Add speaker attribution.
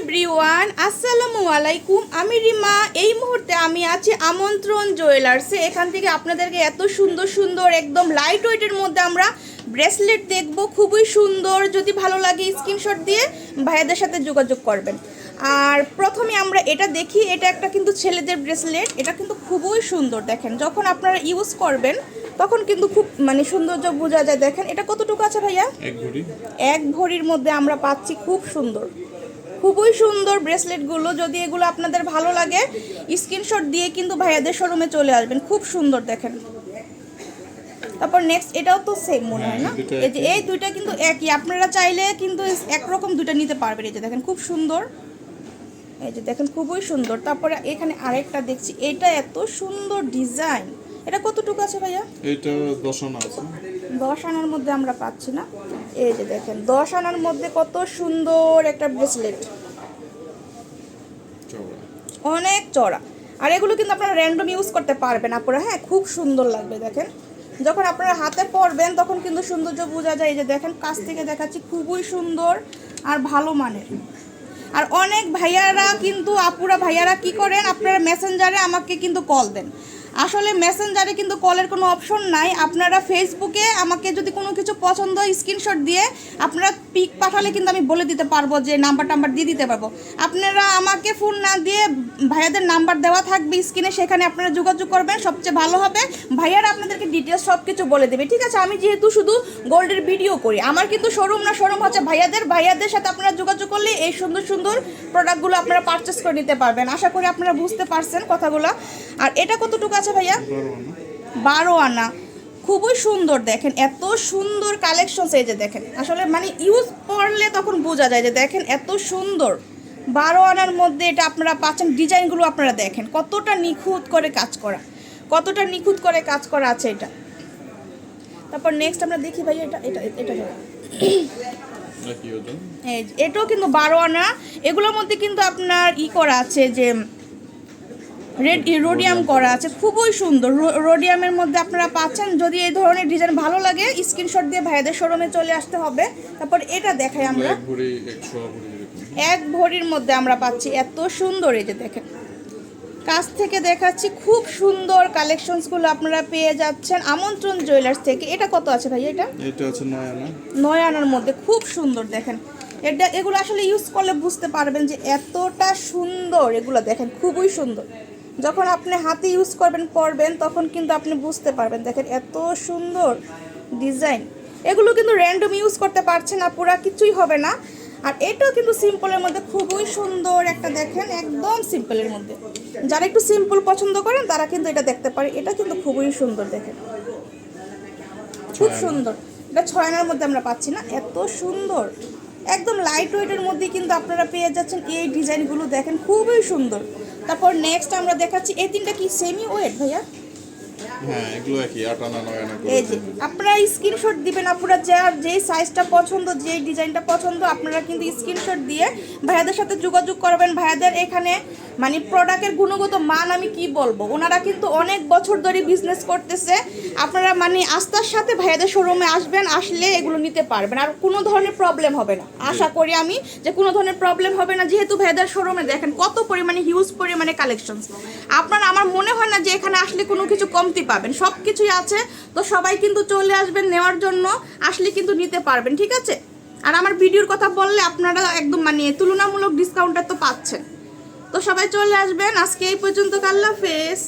Speaker 1: Everyone, আসসালামু আলাইকুম। আমি রিমা। এই মুহূর্তে আমি আছি আমন্ত্রণ জুয়েলার্সে। এখান থেকে আপনাদেরকে এত সুন্দর সুন্দর একদম লাইট ওয়েটের মধ্যে আমরা ব্রেসলেট দেখব, খুবই সুন্দর। যদি ভালো লাগে স্ক্রিনশট দিয়ে ভাইয়াদের সাথে যোগাযোগ করবেন। আর প্রথমে আমরা এটা দেখি, এটা একটা কিন্তু ছেলেদের ব্রেসলেট। এটা কিন্তু খুবই সুন্দর, দেখেন যখন আপনারা ইউজ করবেন তখন কিন্তু খুব সৌন্দর্য বোঝা যায়। দেখেন এটা কতটুকু আছে ভাইয়া? এক ভরির মধ্যে আমরা পাচ্ছি। খুব সুন্দর, খুবই সুন্দর ব্রেসলেটগুলো। যদি এগুলো আপনাদের ভালো লাগে স্ক্রিনশট দিয়ে কিন্তু ভাইয়াদের শোরুমে চলে আসবেন। খুব সুন্দর দেখেন। তারপর নেক্সট এটাও তো সেম মনে হয় না? এই যে এই দুইটা কিন্তু একই, আপনারা চাইলে কিন্তু একরকম দুইটা নিতে পারবেন। এই যে দেখেন খুব সুন্দর, এই যে দেখেন খুবই সুন্দর। তারপরে এখানে আরেকটা দেখছি, এটা এত সুন্দর ডিজাইন। এটা কতটুকু আছে ভাইয়া?
Speaker 2: এটা 10 আনা আছে।
Speaker 1: 10 আনার মধ্যে আমরা পাচ্ছি না? এই যে দেখেন 10 আনার মধ্যে কত সুন্দর একটা ব্রেসলেট, অনেক চড়া। আর এগুলো কিন্তু আপনারা র্যান্ডম ইউজ করতে পারবেন আপনারা। হ্যাঁ, খুব সুন্দর লাগবে। দেখেন যখন আপনারা হাতে পরবেন তখন কিন্তু সৌন্দর্য বোঝা যায়। এই যে দেখেন কাছ থেকে দেখাচ্ছি, খুবই সুন্দর আর ভালো মানের। আর অনেক ভাইয়ারা কিন্তু আপুরা ভাইয়ারা কি করেন, আপনারা মেসেঞ্জারে আমাকে কিন্তু কল দেন। আসলে মেসেঞ্জারে কিন্তু কলের কোনো অপশন নাই। আপনারা ফেসবুকে আমাকে যদি কোনো কিছু পছন্দ স্ক্রিনশট দিয়ে আপনারা পিক পাঠালে কিন্তু আমি বলে দিতে পারবো, যে নাম্বার দিয়ে দিতে পারবো। আপনারা আমাকে ফোন না দিয়ে ভাইয়াদের নাম্বার দেওয়া থাকবে স্ক্রিনে, সেখানে আপনারা যোগাযোগ করবেন, সবচেয়ে ভালো হবে। ভাইয়ারা আপনাদেরকে ডিটেলস সব কিছু বলে দেবে, ঠিক আছে? আমি যেহেতু শুধু গোল্ডের ভিডিও করি, আমার কিন্তু শোরুম না, শোরুম হচ্ছে ভাইয়াদের সাথে আপনারা যোগাযোগ করলে এই সুন্দর সুন্দর প্রোডাক্টগুলো আপনারা পারচেস করে নিতে পারবেন। আশা করি আপনারা বুঝতে পারছেন কথাগুলো। আর এটা কতটুকু আছে ভাইয়া? 12 আনা। খুবই সুন্দর দেখেন, এত সুন্দর কালেকশন। এই যে দেখেন আসলে ইউজ করলে তখন বোঝা যায় যে দেখেন এত সুন্দর 12 আনার মধ্যে এটা আপনারা পাচ্ছেন। ডিজাইনগুলো আপনারা দেখেন কতটা নিখুঁত করে কাজ করা, কতটা নিখুঁত করে কাজ করা আছে এটা। তারপর নেক্সট আমরা দেখি ভাই, এটা এটা এটা এটাও কিন্তু 12 আনা। এগুলোর মধ্যে কিন্তু আপনার করা আছে যে রোডিয়াম করা আছে, খুবই সুন্দর। রোডিয়ামের মধ্যে আপনারা পাচ্ছেন। যদি এই ধরনের ডিজাইন ভালো লাগে স্ক্রিনশট দিয়ে ভাইয়াদের শোরুমে চলে আসতে হবে। তারপর এটা দেখাই আমরা, এক ভরির মধ্যে আমরা পাচ্ছি এত সুন্দর। এই যে দেখেন কাছ থেকে দেখাচ্ছি, খুব সুন্দর কালেকশনসগুলো আপনারা পেয়ে যাচ্ছেন আমন্ত্রণ জুয়েলার্স থেকে। এটা কত আছে ভাই? এটা আছে 9 আনা। 9 আনার মধ্যে খুব সুন্দর দেখেন। এগুলো আসলে ইউজ করলে বুঝতে পারবেন যে এতটা সুন্দর। এগুলো দেখেন খুবই সুন্দর। যখন আপনি হাতে ইউজ করবেন পরবেন তখন কিন্তু আপনি বুঝতে পারবেন। দেখেন এত সুন্দর ডিজাইন। এগুলো কিন্তু র্যান্ডম ইউজ করতে পারছেন না, পুরা কিছুই হবে না। আর এটাও কিন্তু সিম্পলের মধ্যে খুবই সুন্দর একটা, দেখেন একদম সিম্পলের মধ্যে। যারা একটু সিম্পল পছন্দ করেন তারা কিন্তু এটা দেখতে পারে। এটা কিন্তু খুবই সুন্দর দেখেন, খুব সুন্দর। এটা 6 আনার মধ্যে আমরা পাচ্ছি না? এত সুন্দর একদম লাইট ওয়েটের মধ্যে কিন্তু আপনারা পেয়ে যাচ্ছেন এই ডিজাইনগুলো। দেখেন খুবই সুন্দর। তারপর নেক্সট আমরা দেখাচ্ছি, এই তিনটা কি সেমি ওয়েট ভাইয়া?
Speaker 2: হ্যাঁ, এগুলো একই 8 আনা 9 আনা।
Speaker 1: এই যে আপনারা স্ক্রিনশট দিবেন, আপনারা যেই সাইজটা পছন্দ, যেই ডিজাইনটা পছন্দ, আপনারা কিন্তু স্ক্রিনশট দিয়ে ভাইয়াদের সাথে যোগাযোগ করবেন। ভাইয়াদের এখানে প্রোডাক্টের গুণগত মান আমি কি বলবো, ওনারা কিন্তু অনেক বছর ধরে বিজনেস করতেছে। আপনারা আস্থার সাথে ভাইয়াদের শোরুমে আসবেন, আসলে এগুলো নিতে পারবেন। আর কোনো ধরনের প্রবলেম হবে না, আশা করি আমি যে কোনো ধরনের প্রবলেম হবে না। যেহেতু ভাইয়াদের শোরুমে দেখেন কত পরিমাণে হিউজ পরিমাণে কালেকশন। আপনার আমার মনে হয় না যে এখানে আসলে কোনো কিছু কমতি পাবেন, সব কিছুই আছে। তো সবাই কিন্তু চলে আসবেন নেওয়ার জন্য, আসলে কিন্তু নিতে পারবেন, ঠিক আছে? আর আমার ভিডিওর কথা বললে আপনারা একদম তুলনামূলক ডিসকাউন্টটা তো পাচ্ছেন। তো সবাই চলে আসবেন। আজকে এই পর্যন্ত, আল্লাহ হাফেজ।